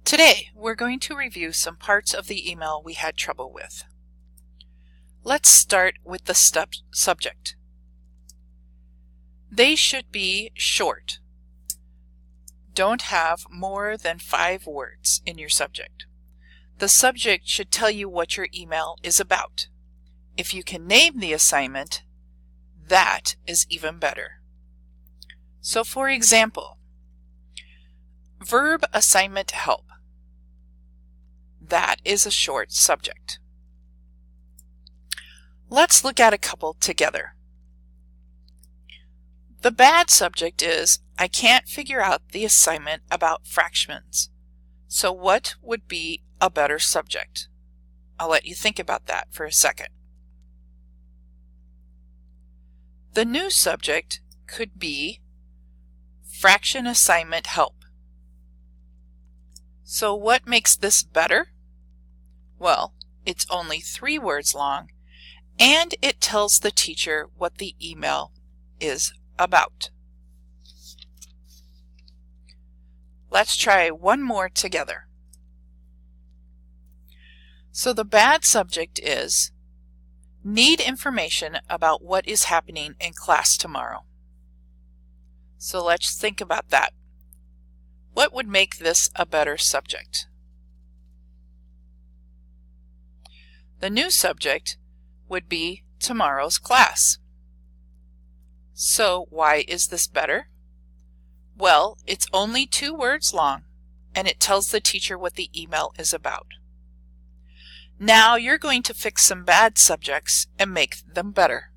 Today, we're going to review some parts of the email we had trouble with. Let's start with the subject. They should be short. Don't have more than 5 words in your subject. The subject should tell you what your email is about. If you can name the assignment, that is even better. So for example, verb assignment help. That is a short subject. Let's look at a couple together. The bad subject is, I can't figure out the assignment about fractions. So what would be a better subject? I'll let you think about that for a second. The new subject could be fraction assignment help. So what makes this better? Well, it's only 3 words long, and it tells the teacher what the email is about. Let's try one more together. So the bad subject is, need information about what is happening in class tomorrow. So let's think about that. What would make this a better subject? The new subject would be tomorrow's class. So why is this better? Well, it's only 2 words long, and it tells the teacher what the email is about. Now you're going to fix some bad subjects and make them better.